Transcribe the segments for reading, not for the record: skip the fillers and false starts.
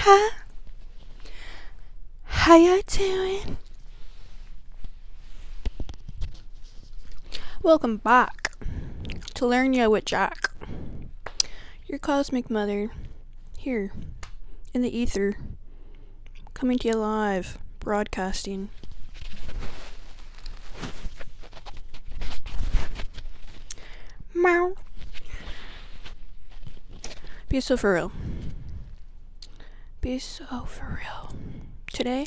Hi, how you doing? Welcome back to Learn Ya with Jack, your cosmic mother, here in the ether, coming to you live, broadcasting. Meow. Be so for real. Be so for real. Today,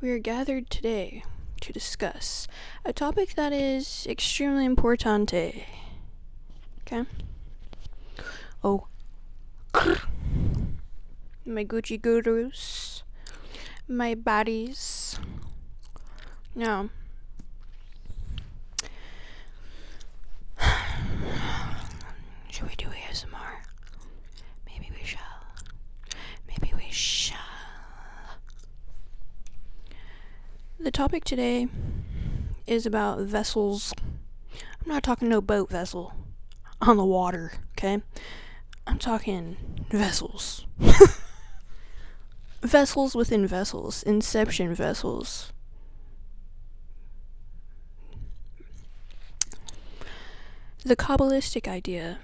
we are gathered today to discuss a topic that is extremely importante. Okay? Oh. My Gucci gurus. My baddies. Now, should we do ASMR? Maybe we shall. Maybe we shall. The topic today is about vessels. I'm not talking no boat vessel on the water, okay? I'm talking vessels. Vessels within vessels. Inception vessels. The Kabbalistic idea,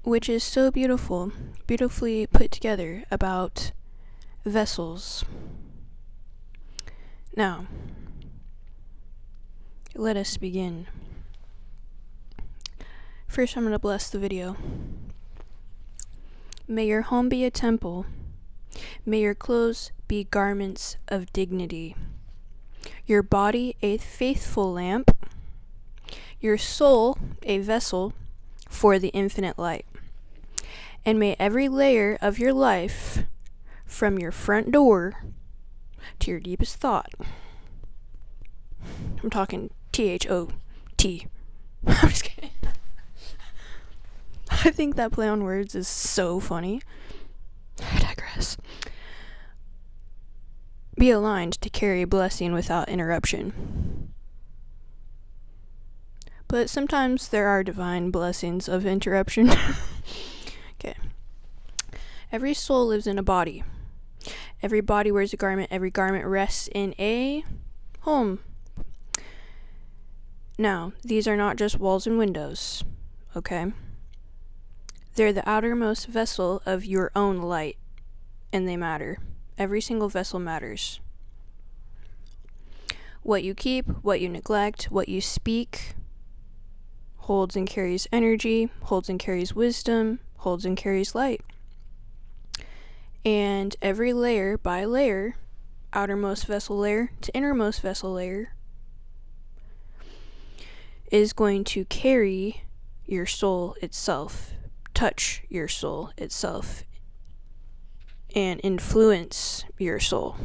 which is so beautifully put together about vessels. Now, let us begin. First, I'm going to bless the video. May your home be a temple. May your clothes be garments of dignity. Your body a faithful lamp. Your soul a vessel for the infinite light. And may every layer of your life, from your front door to your deepest thought, I'm talking THOT. I'm just kidding. I think that play on words is so funny. I digress. Be aligned to carry blessing without interruption. But sometimes there are divine blessings of interruption. Okay. Every soul lives in a body. Every body wears a garment. Every garment rests in a home. Now, these are not just walls and windows, okay? They're the outermost vessel of your own light, and they matter. Every single vessel matters. What you keep, what you neglect, what you speak, holds and carries energy, holds and carries wisdom, holds and carries light. And every layer by layer, outermost vessel layer to innermost vessel layer, is going to carry your soul itself, touch your soul itself, and influence your soul.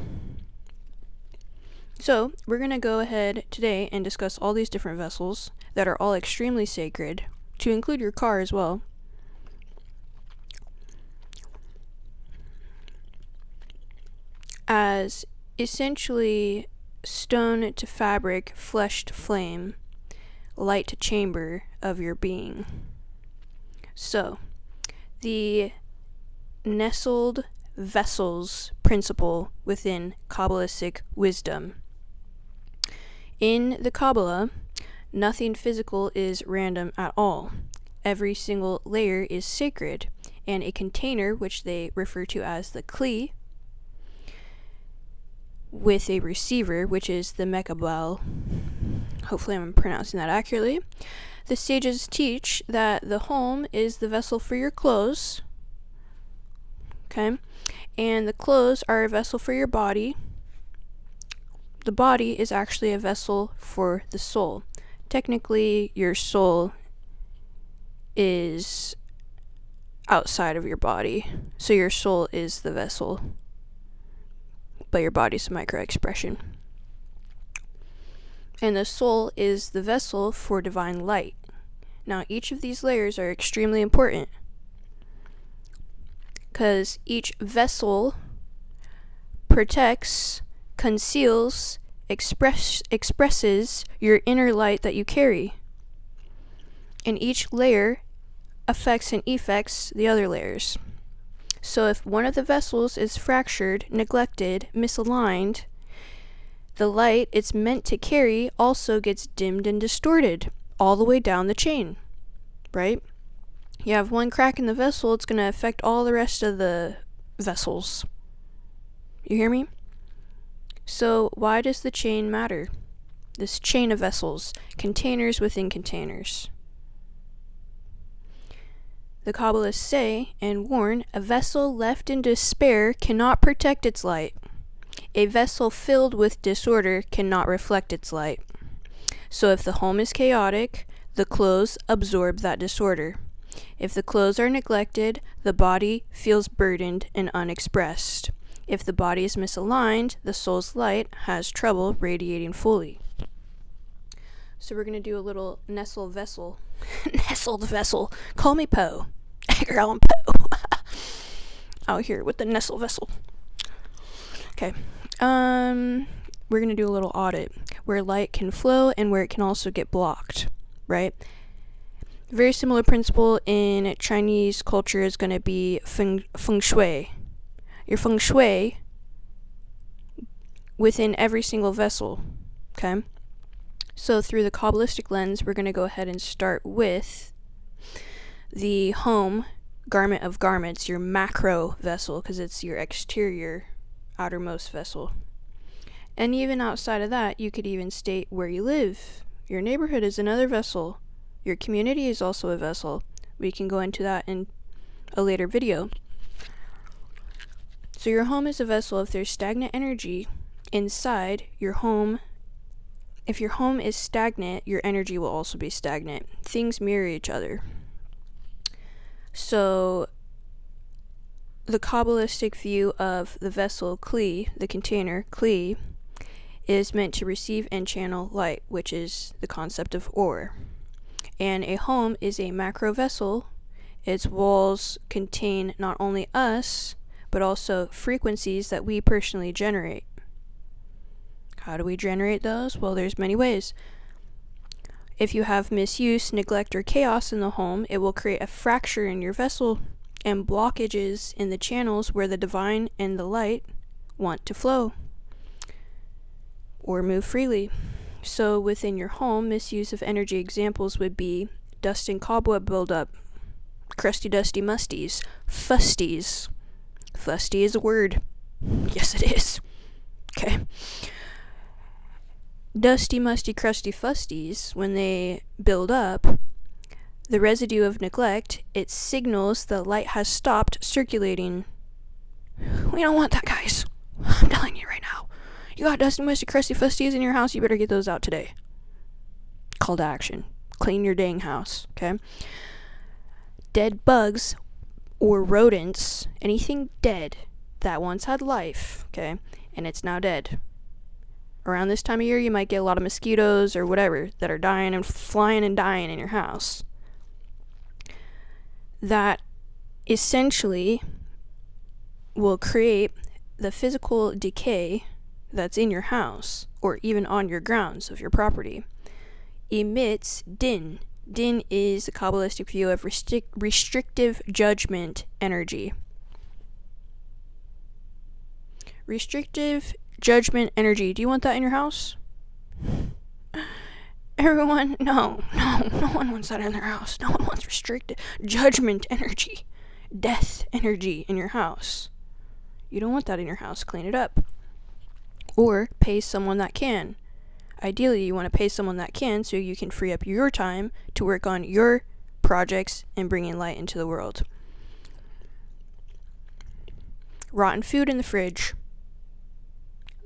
So, we're going to go ahead today and discuss all these different vessels that are all extremely sacred, to include your car as well. As essentially stone to fabric, flesh to flame, light to chamber of your being. So, the nestled vessels principle within Kabbalistic wisdom. In the Kabbalah, nothing physical is random at all. Every single layer is sacred, and a container, which they refer to as the kli, with a receiver, which is the mekabel. Hopefully I'm pronouncing that accurately. The sages teach that the home is the vessel for your clothes, okay? And the clothes are a vessel for your body. The body is actually a vessel for the soul. Technically, your soul is outside of your body, so your soul is the vessel, but your body's a micro-expression. And the soul is the vessel for divine light. Now, each of these layers are extremely important, because each vessel protects, conceals, expresses your inner light that you carry. And each layer affects and effects the other layers. So if one of the vessels is fractured, neglected, misaligned, the light it's meant to carry also gets dimmed and distorted all the way down the chain, right? You have one crack in the vessel, it's going to affect all the rest of the vessels. You hear me? So why does the chain matter? This chain of vessels, containers within containers. The Kabbalists say and warn, a vessel left in despair cannot protect its light. A vessel filled with disorder cannot reflect its light. So if the home is chaotic, the clothes absorb that disorder. If the clothes are neglected, the body feels burdened and unexpressed. If the body is misaligned, the soul's light has trouble radiating fully. So we're going to do a little nestled vessel. Nestled vessel. Call me Poe. Edgar Allan Poe. Out here with the nestled vessel. Okay. We're going to do a little audit where light can flow and where it can also get blocked, right? Very similar principle in Chinese culture is going to be feng shui. Your feng shui within every single vessel, okay? So through the Kabbalistic lens, we're going to go ahead and start with the home garment of garments, your macro vessel, because it's your exterior, outermost vessel. And even outside of that, you could even state where you live. Your neighborhood is another vessel. Your community is also a vessel. We can go into that in a later video. So your home is a vessel. If there's stagnant energy inside your home, if your home is stagnant, your energy will also be stagnant. Things mirror each other. So the Kabbalistic view of the vessel, Kli, the container, Kli, is meant to receive and channel light, which is the concept of ore. And a home is a macro vessel. Its walls contain not only us, but also frequencies that we personally generate. How do we generate those? Well, there's many ways. If you have misuse, neglect, or chaos in the home, it will create a fracture in your vessel and blockages in the channels where the divine and the light want to flow or move freely. So within your home, misuse of energy examples would be dust and cobweb buildup, crusty, dusty, musties, fusties. Fusty is a word. Yes, it is. Okay. Dusty, musty, crusty fusties, when they build up, the residue of neglect, it signals the light has stopped circulating. We don't want that, guys. I'm telling you right now. You got dusty, musty, crusty fusties in your house, you better get those out today. Call to action. Clean your dang house, okay? Dead bugs or rodents, anything dead that once had life, okay, and it's now dead. Around this time of year, you might get a lot of mosquitoes or whatever that are dying and flying and dying in your house. That essentially will create the physical decay that's in your house or even on your grounds of your property. Emits din. Din is the Kabbalistic view of restrictive judgment energy. Restrictive judgment energy. Do you want that in your house? Everyone, no one wants that in their house. No one wants restricted judgment energy, death energy in your house. You don't want that in your house. Clean it up. Or pay someone that can. Ideally, you want to pay someone that can so you can free up your time to work on your projects and bringing light into the world. Rotten food in the fridge.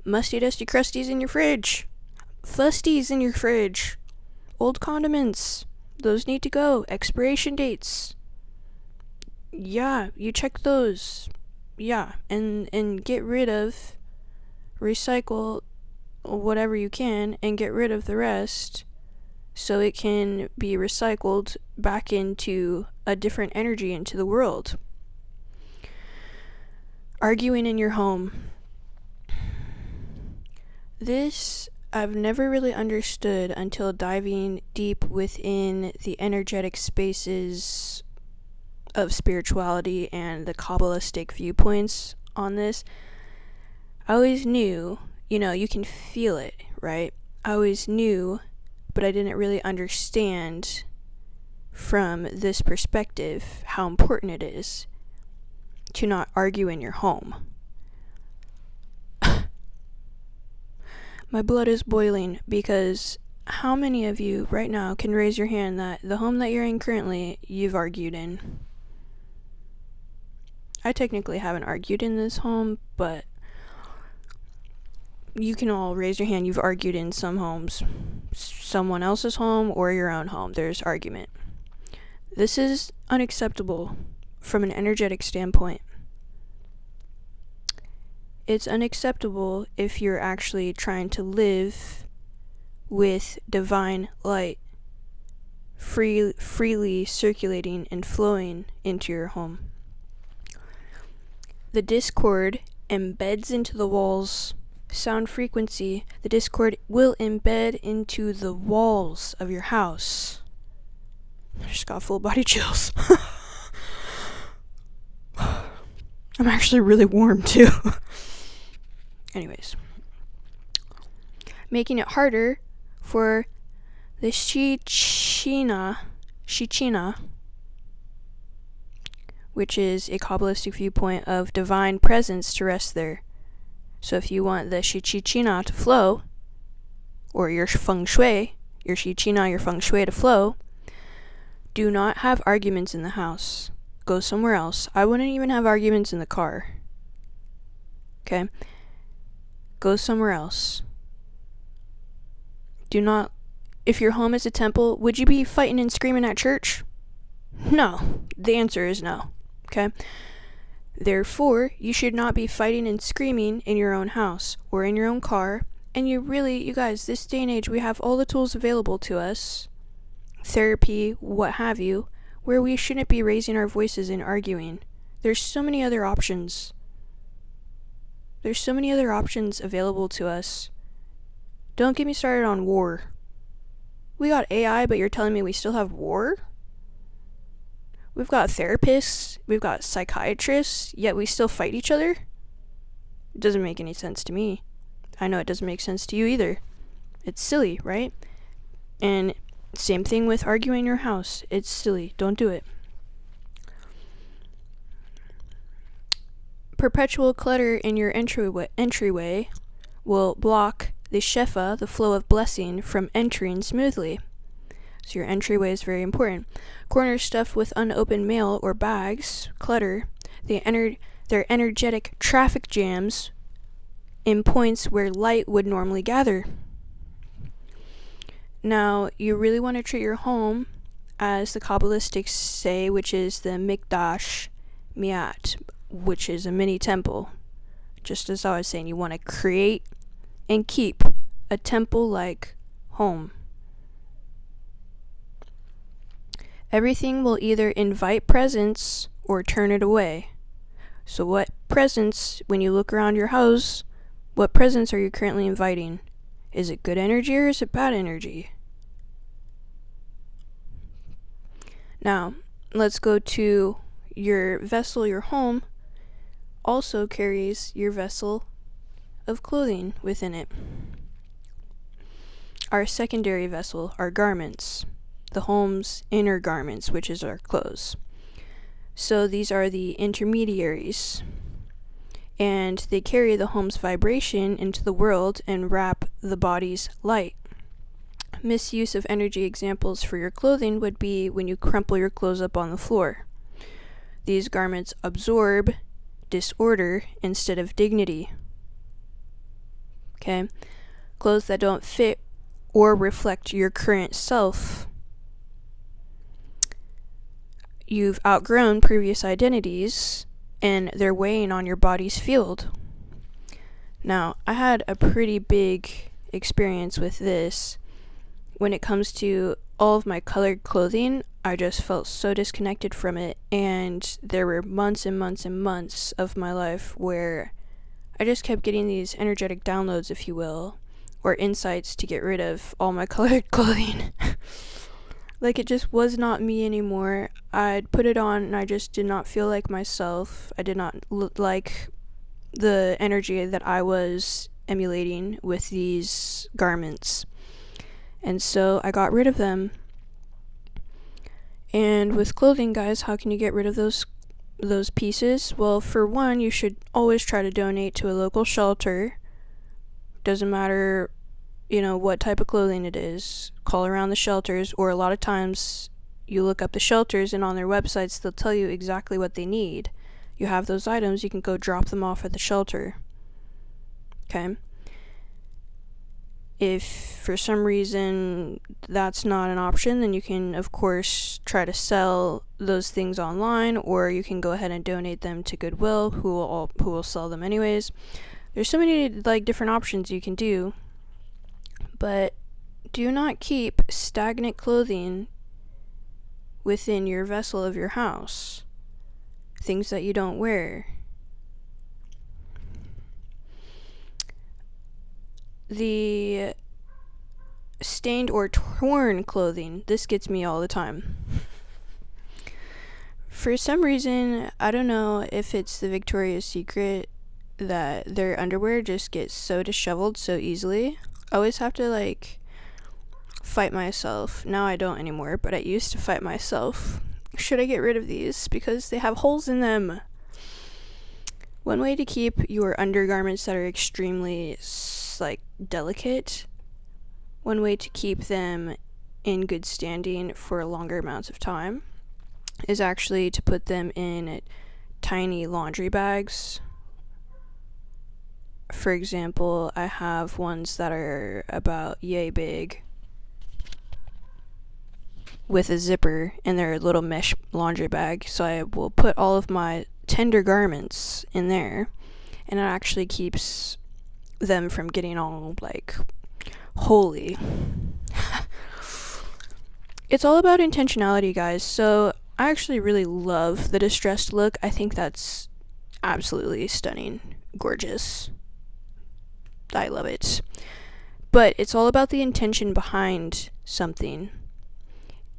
Musty, dusty crusties in your fridge. Fusties in your fridge. Old condiments. Those need to go. Expiration dates. Yeah, you check those. Yeah, and get rid of, recycle whatever you can and get rid of the rest so it can be recycled back into a different energy into the world. Arguing in your home. This I've never really understood until diving deep within the energetic spaces of spirituality and the Kabbalistic viewpoints on this, I always knew, you can feel it, right? I always knew, but I didn't really understand from this perspective how important it is to not argue in your home. My blood is boiling because how many of you right now can raise your hand that the home that you're in currently, you've argued in? I technically haven't argued in this home, but you can all raise your hand. You've argued in some homes, someone else's home or your own home. There's argument. This is unacceptable from an energetic standpoint. It's unacceptable if you're actually trying to live with divine light freely circulating and flowing into your home. The discord embeds into the walls. Sound frequency, the discord will embed into the walls of your house. I just got full body chills. I'm actually really warm too. Anyways, making it harder for the Shechina, which is a Kabbalistic viewpoint of divine presence, to rest there. So if you want the Shechina to flow, or your feng shui, your Shechina, your feng shui to flow, do not have arguments in the house. Go somewhere else. I wouldn't even have arguments in the car. Okay? Go somewhere else. Do not, if your home is a temple, would you be fighting and screaming at church? No. The answer is no. Okay? Therefore, you should not be fighting and screaming in your own house or in your own car. And you guys, this day and age, we have all the tools available to us, therapy, what have you, where we shouldn't be raising our voices and arguing. There's so many other options. There's so many other options available to us. Don't get me started on war. We got AI, but you're telling me we still have war? We've got therapists, we've got psychiatrists, yet we still fight each other? It doesn't make any sense to me. I know it doesn't make sense to you either. It's silly, right? And same thing with arguing in your house. It's silly. Don't do it. Perpetual clutter in your entryway will block the shefa, the flow of blessing, from entering smoothly. So your entryway is very important. Corners stuffed with unopened mail or bags, clutter, their energetic traffic jams in points where light would normally gather. Now, you really want to treat your home as the Kabbalistics say, which is the Mikdash Miat, which is a mini temple. Just as I was saying, you want to create and keep a temple-like home. Everything will either invite presence or turn it away. So what presence, when you look around your house, what presence are you currently inviting? Is it good energy or is it bad energy? Now, let's go to your vessel. Your home also carries your vessel of clothing within it. Our secondary vessel, our garments. The home's inner garments, which is our clothes. So these are the intermediaries, and they carry the home's vibration into the world and wrap the body's light. Misuse of energy examples for your clothing would be when you crumple your clothes up on the floor. These garments absorb disorder instead of dignity. Okay? Clothes that don't fit or reflect your current self. You've outgrown previous identities, and they're weighing on your body's field. Now, I had a pretty big experience with this. When it comes to all of my colored clothing, I just felt so disconnected from it, and there were months and months and months of my life where I just kept getting these energetic downloads, if you will, or insights to get rid of all my colored clothing. Like, it just was not me anymore. I'd put it on and I just did not feel like myself. I did not like the energy that I was emulating with these garments. And so I got rid of them. And with clothing, guys, how can you get rid of those pieces? Well, for one, you should always try to donate to a local shelter. Doesn't matter, what type of clothing it is. Call around the shelters, or a lot of times you look up the shelters and on their websites they'll tell you exactly what they need. You have those items, you can go drop them off at the shelter. Okay? If for some reason that's not an option, then you can, of course, try to sell those things online, or you can go ahead and donate them to Goodwill, who will sell them anyways. There's so many different options you can do, but do not keep stagnant clothing within your vessel of your house. Things that you don't wear. The stained or torn clothing, this gets me all the time. For some reason, I don't know if it's the Victoria's Secret that their underwear just gets so disheveled so easily. I always have to fight myself. Now I don't anymore, but I used to fight myself. Should I get rid of these because they have holes in them? One way to keep your undergarments that are extremely delicate, one way to keep them in good standing for longer amounts of time is actually to put them in tiny laundry bags. For example, I have ones that are about yay big with a zipper in their little mesh laundry bag, so I will put all of my tender garments in there, and it actually keeps them from getting all holy. It's all about intentionality, guys. So I actually really love the distressed look. I think that's absolutely stunning, gorgeous. I love it. But it's all about the intention behind something.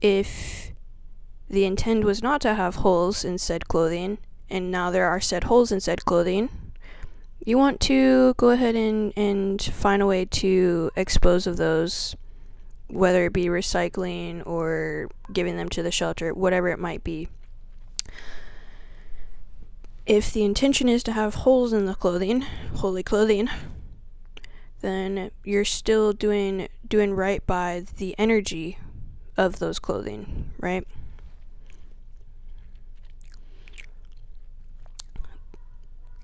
If the intent was not to have holes in said clothing, and now there are said holes in said clothing, you want to go ahead and find a way to expose of those, whether it be recycling or giving them to the shelter, whatever it might be. If the intention is to have holes in the clothing, holy clothing, then you're still doing right by the energy of those clothing, right?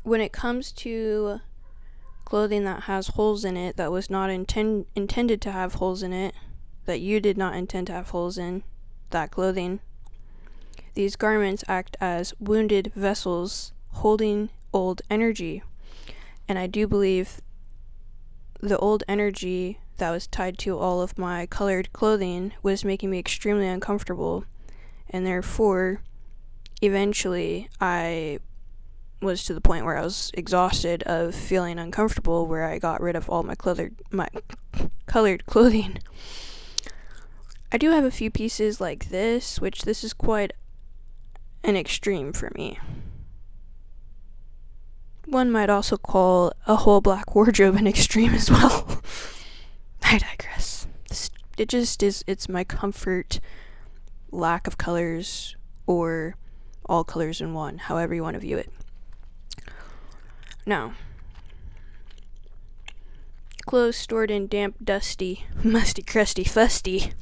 When it comes to clothing that has holes in it, that was not intended to have holes in it, that you did not intend to have holes in that clothing, these garments act as wounded vessels holding old energy. And I do believe the old energy that was tied to all of my colored clothing was making me extremely uncomfortable, and therefore eventually I was to the point where I was exhausted of feeling uncomfortable, where I got rid of all my colored clothing. I do have a few pieces like this, which this is quite an extreme for me. One might also call a whole black wardrobe an extreme as well. I digress. It just is, it's my comfort, lack of colors, or all colors in one, however you want to view it. Now, clothes stored in damp, dusty, musty, crusty, fusty,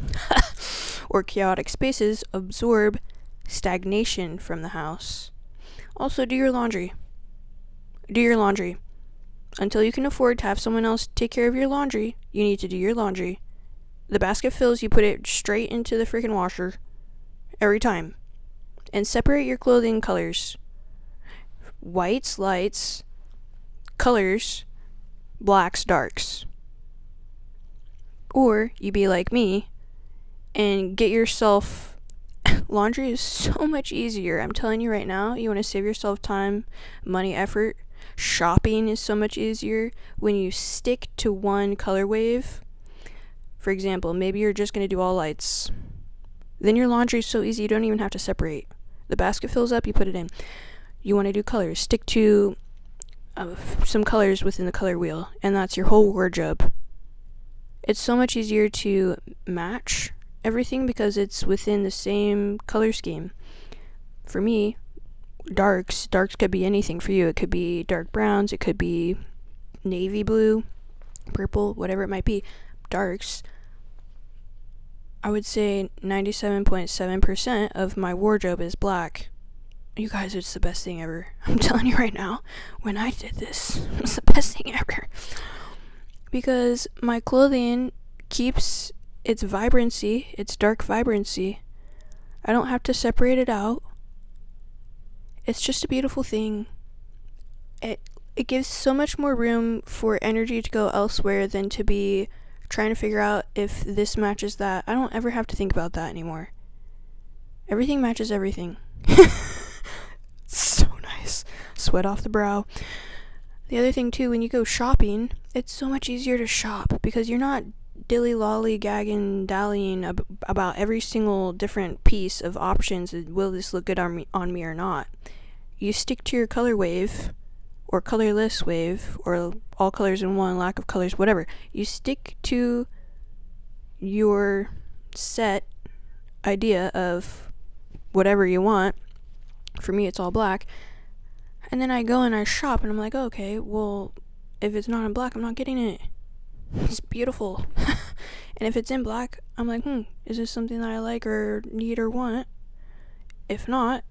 or chaotic spaces absorb stagnation from the house. Also, do your laundry. Do your laundry. Until you can afford to have someone else take care of your laundry, you need to do your laundry. The basket fills, you put it straight into the freaking washer. Every time. And separate your clothing colors. Whites, lights. Colors, blacks, darks. Or you be like me and get yourself laundry is so much easier. I'm telling you right now, you want to save yourself time, money, effort. Shopping is so much easier when you stick to one color wave. For example, maybe you're just going to do all lights. Then your laundry is so easy, you don't even have to separate. The basket fills up, you put it in. You want to do colors, stick to some colors within the color wheel, and that's your whole wardrobe. It's so much easier to match everything because it's within the same color scheme. For me, darks could be anything for you. It could be dark browns, it could be navy blue, purple, whatever it might be. Darks, I would say 97.7% of my wardrobe is black. You guys, it's the best thing ever. I'm telling you right now, when I did this, it was the best thing ever. Because my clothing keeps its vibrancy, its dark vibrancy. I don't have to separate it out. It's just a beautiful thing. It gives so much more room for energy to go elsewhere than to be trying to figure out if this matches that. I don't ever have to think about that anymore. Everything matches everything. So nice. Sweat off the brow. The other thing too, when you go shopping, it's so much easier to shop because you're not dilly-lolly-gagging, dallying about every single different piece of options. Will this look good on me or not? You stick to your color wave, or colorless wave, or all colors in one, lack of colors, whatever. You stick to your set idea of whatever you want. For me, it's all black. And then I go and I shop, and I'm like, okay, well, if it's not in black, I'm not getting it. It's beautiful. And if it's in black, I'm like, is this something that I like or need or want? If not,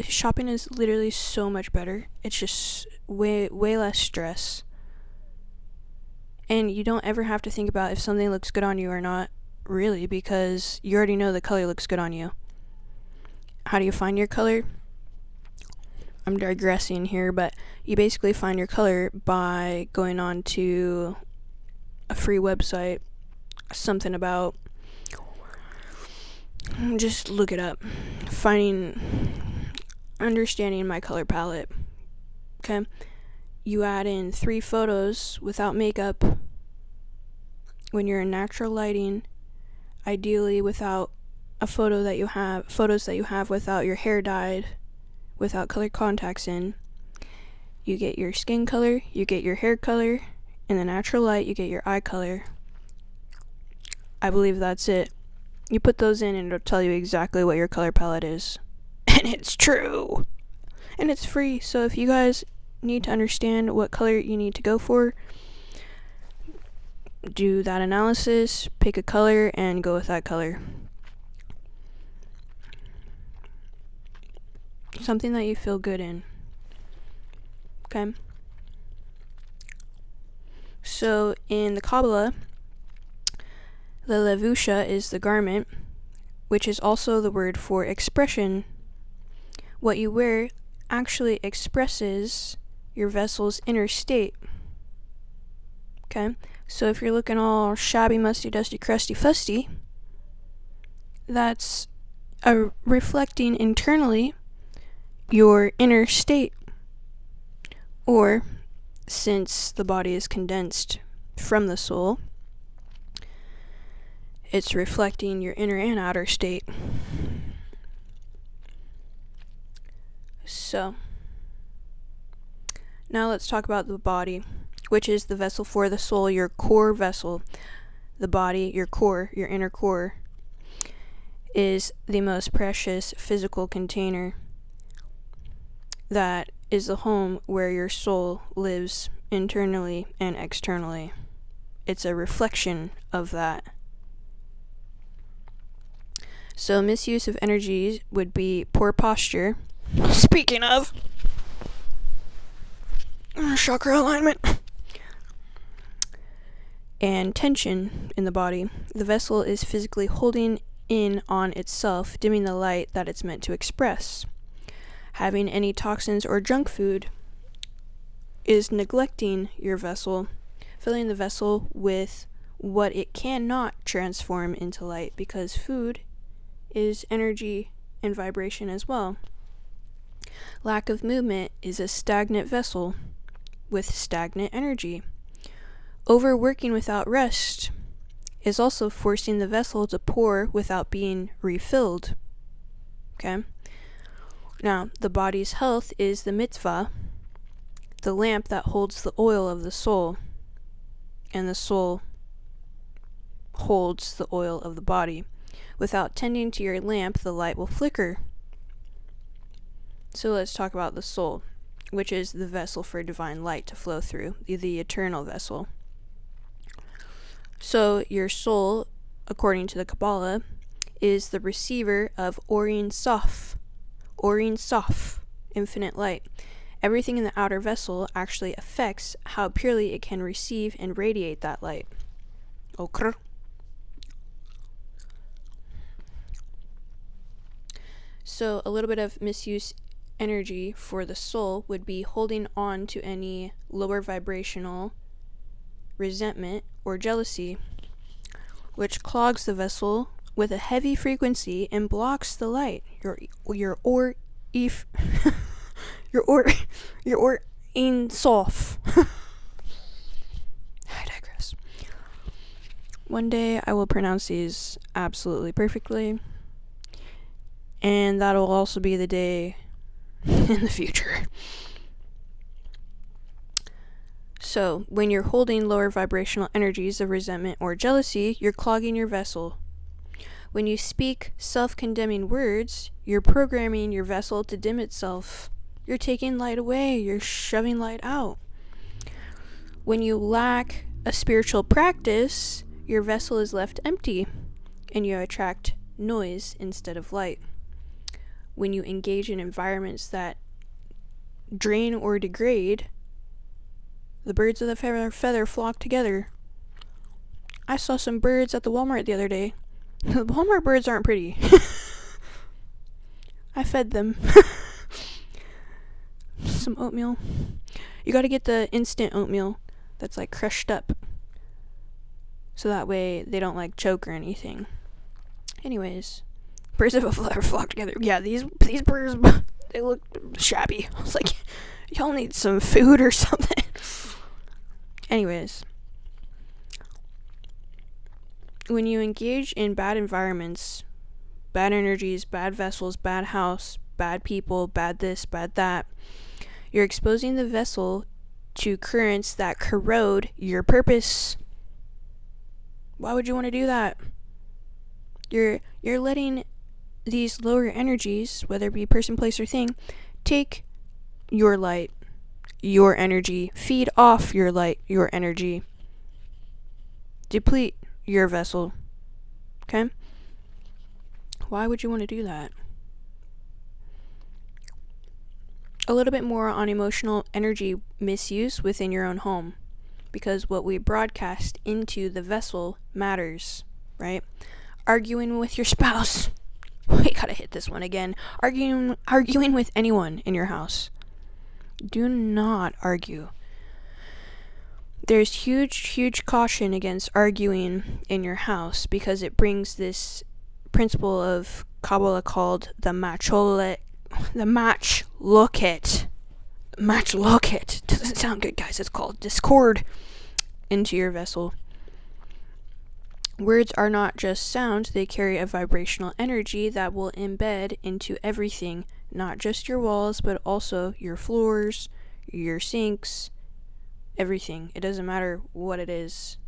shopping is literally so much better. It's just way less stress. And you don't ever have to think about if something looks good on you or not, really, because you already know the color looks good on you. How do you find your color? I'm digressing here, but you basically find your color by going on to a free website, something about, just look it up, understanding my color palette. Okay, you add in 3 photos without makeup when you're in natural lighting, ideally without photos that you have without your hair dyed, without colored contacts in. You get your skin color, you get your hair color, in the natural light you get your eye color. I believe that's it. You put those in and it'll tell you exactly what your color palette is. And it's true. And it's free. So if you guys need to understand what color you need to go for, do that analysis, pick a color, and go with that color. Something that you feel good in. Okay? So in the Kabbalah, the levusha is the garment, which is also the word for expression. What you wear actually expresses your vessel's inner state. Okay? So if you're looking all shabby, musty, dusty, crusty, fusty, that's reflecting internally your inner state. Or, since the body is condensed from the soul, it's reflecting your inner and outer state. So, now let's talk about the body, which is the vessel for the soul, your core vessel. The body, your core, your inner core, is the most precious physical container that is the home where your soul lives internally and externally. It's a reflection of that. So misuse of energy would be poor posture. Speaking of, chakra alignment. And tension in the body. The vessel is physically holding in on itself, dimming the light that it's meant to express. Having any toxins or junk food is neglecting your vessel, filling the vessel with what it cannot transform into light, because food is energy and vibration as well. Lack of movement is a stagnant vessel with stagnant energy. Overworking without rest is also forcing the vessel to pour without being refilled. Okay? Now, the body's health is the mitzvah, the lamp that holds the oil of the soul, and the soul holds the oil of the body. Without tending to your lamp, the light will flicker. So let's talk about the soul, which is the vessel for divine light to flow through, the eternal vessel. So your soul, according to the Kabbalah, is the receiver of Orin Sof, infinite light. Everything in the outer vessel actually affects how purely it can receive and radiate that light. Okay. So a little bit of misuse energy for the soul would be holding on to any lower vibrational resentment or jealousy, which clogs the vessel with a heavy frequency and blocks the light. Your in soft. I digress. One day I will pronounce these absolutely perfectly, and that'll also be the day in the future. So, when you're holding lower vibrational energies of resentment or jealousy, you're clogging your vessel. When you speak self-condemning words, you're programming your vessel to dim itself. You're taking light away. You're shoving light out. When you lack a spiritual practice, your vessel is left empty, and you attract noise instead of light. When you engage in environments that drain or degrade, the birds of the feather flock together. I saw some birds at the Walmart the other day. The Walmart birds aren't pretty. I fed them some oatmeal. You gotta get the instant oatmeal that's like crushed up, so that way they don't like choke or anything. Anyways, birds of a feather flock together. Yeah, these birds, they look shabby. I was like, y'all need some food or something. Anyways, when you engage in bad environments, bad energies, bad vessels, bad house, bad people, bad this, bad that, you're exposing the vessel to currents that corrode your purpose. Why would you want to do that? You're letting these lower energies, whether it be person, place, or thing, take your light, your energy, feed off your light, your energy, deplete your vessel. Okay? Why would you want to do that? A little bit more on emotional energy misuse within your own home, because what we broadcast into the vessel matters, right? Arguing with your spouse. We gotta hit this one again. Arguing with anyone in your house. Do not argue. There's huge caution against arguing in your house, because it brings this principle of Kabbalah called the match locket. Doesn't sound good, guys. It's called discord into your vessel. Words are not just sounds, they carry a vibrational energy that will embed into everything, not just your walls, but also your floors, your sinks, everything. It doesn't matter what it is.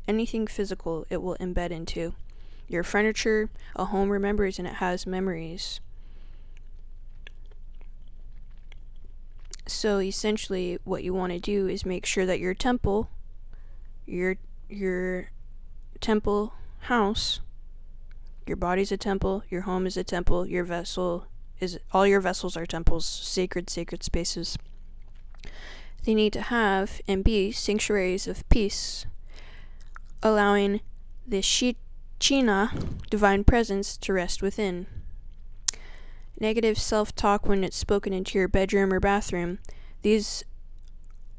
Anything physical, it will embed into. Your furniture, a home remembers and it has memories. So essentially, what you want to do is make sure that your temple, your temple house, your body's a temple, your home is a temple, your vessel is, all your vessels are temples, sacred spaces. They need to have and be sanctuaries of peace, allowing the Shekinah, divine presence, to rest within. Negative self-talk when it's spoken into your bedroom or bathroom, these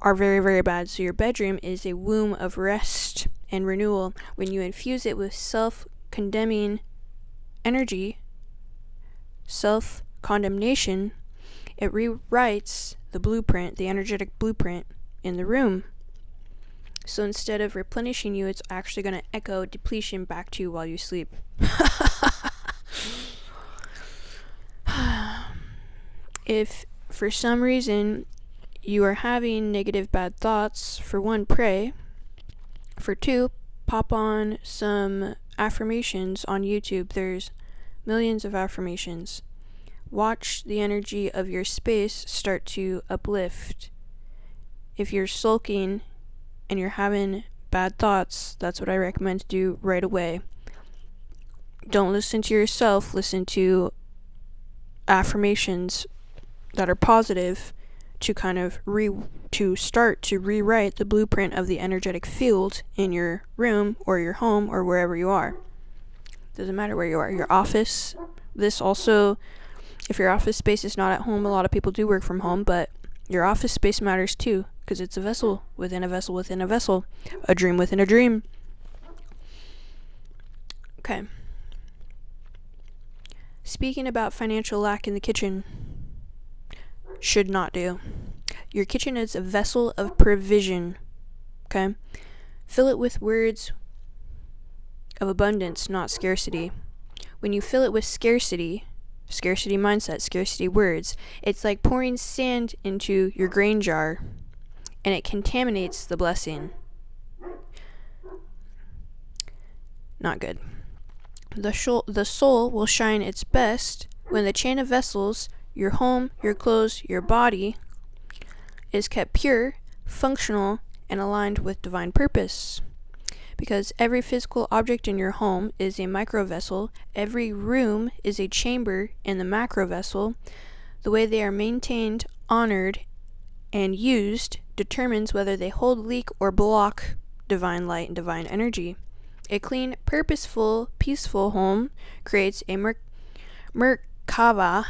are very, very bad. So your bedroom is a womb of rest and renewal. When you infuse it with self-condemning energy, self-condemnation, it rewrites the blueprint, the energetic blueprint in the room. So instead of replenishing you, it's actually going to echo depletion back to you while you sleep. If for some reason you are having negative bad thoughts, for one, pray. For two, pop on some affirmations on YouTube. There's millions of affirmations. Watch the energy of your space start to uplift. If you're sulking and you're having bad thoughts, that's what I recommend to do right away. Don't listen to yourself, listen to affirmations that are positive to kind of start to rewrite the blueprint of the energetic field in your room or your home or wherever you are. Doesn't matter where you are. Your office. This also, if your office space is not at home, a lot of people do work from home, but your office space matters too, because it's a vessel within a vessel within a vessel. A dream within a dream. Okay. Speaking about financial lack in the kitchen, should not do. Your kitchen is a vessel of provision, okay? Fill it with words of abundance, not scarcity. When you fill it with scarcity mindset, scarcity words, it's like pouring sand into your grain jar, and it contaminates the blessing. Not good. The soul will shine its best when the chain of vessels, your home, your clothes, your body, is kept pure, functional, and aligned with divine purpose. Because every physical object in your home is a micro vessel, every room is a chamber in the macro vessel. The way they are maintained, honored, and used determines whether they hold, leak, or block divine light and divine energy. A clean, purposeful, peaceful home creates a Merkava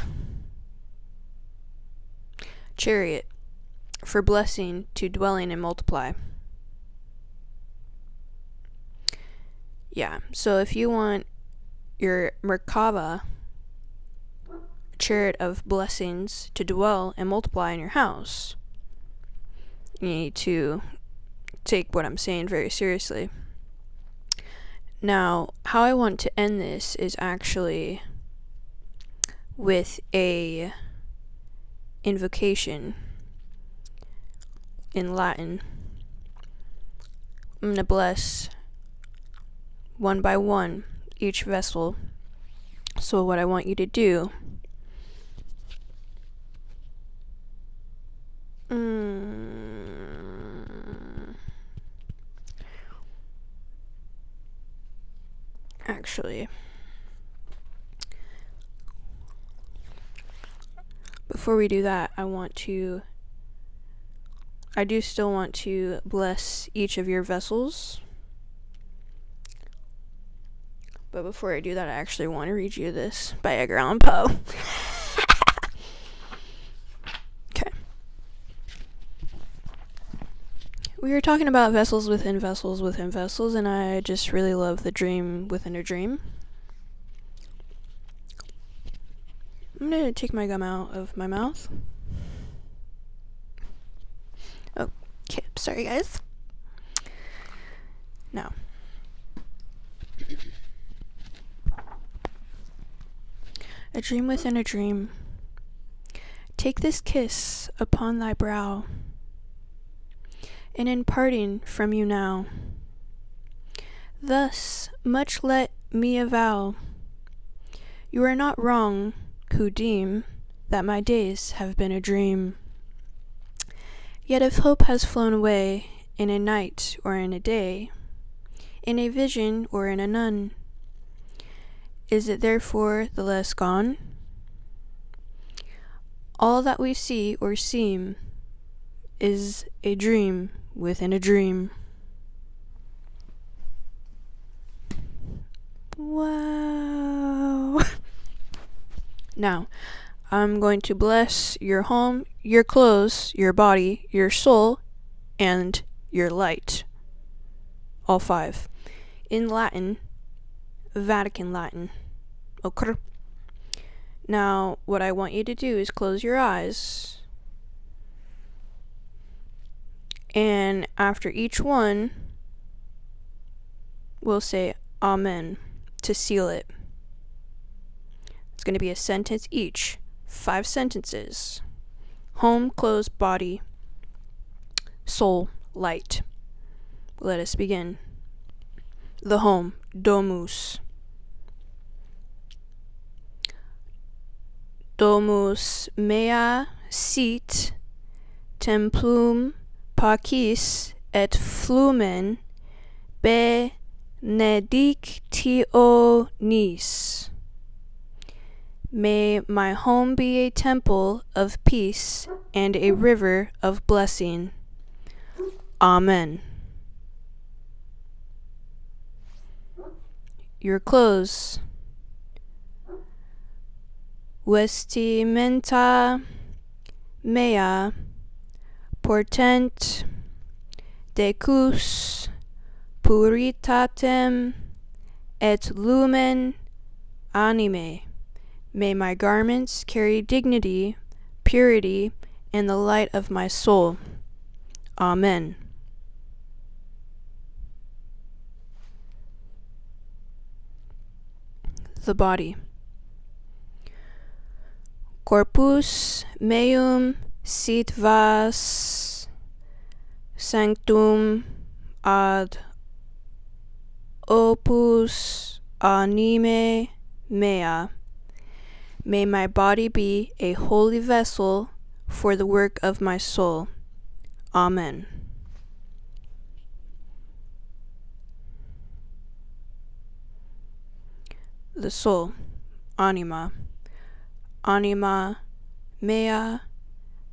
chariot for blessing to dwelling and multiply. Yeah, so if you want your Merkava chariot of blessings to dwell and multiply in your house, you need to take what I'm saying very seriously. Now, how I want to end this is actually with a invocation in Latin. I'm going to bless one by one each vessel. So what I want you to do actually, before we do that, I do still want to bless each of your vessels. But before I do that, I actually want to read you this by Edgar Allan Poe. Okay. We were talking about vessels within vessels within vessels, and I just really love the dream within a dream. I'm going to take my gum out of my mouth. Okay, sorry guys. Now, a dream within a dream. Take this kiss upon thy brow, and in parting from you now, thus much let me avow, you are not wrong who deem that my days have been a dream. Yet if hope has flown away in a night or in a day, in a vision or in a none, is it therefore the less gone? All that we see or seem is a dream within a dream. Wow. Now, I'm going to bless your home, your clothes, your body, your soul, and your light. All five. In Latin, Vatican Latin. Okay. Now, what I want you to do is close your eyes. And after each one, we'll say Amen to seal it. It's going to be a sentence each. 5 sentences. Home, clothes, body, soul, light. Let us begin. The home, domus. Domus mea sit templum pacis et flumen benedictionis. May my home be a temple of peace and a river of blessing. Amen. Your clothes. Vestimenta mea portent decus puritatem et lumen anime. May my garments carry dignity, purity, and the light of my soul. Amen. The body. Corpus meum sit vas sanctum ad opus anime mea. May my body be a holy vessel for the work of my soul. Amen. The soul, anima. Anima mea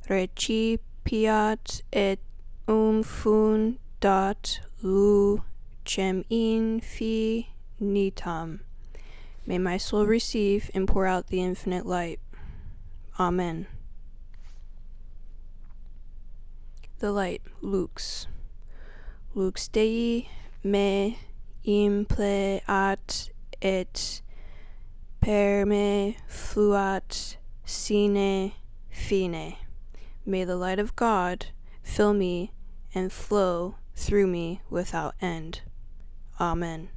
recipiat et fundat lucem infinitam. May my soul receive and pour out the infinite light. Amen. The light, lux. Lux Dei me impleat et per me fluat sine fine. May the light of God fill me and flow through me without end. Amen.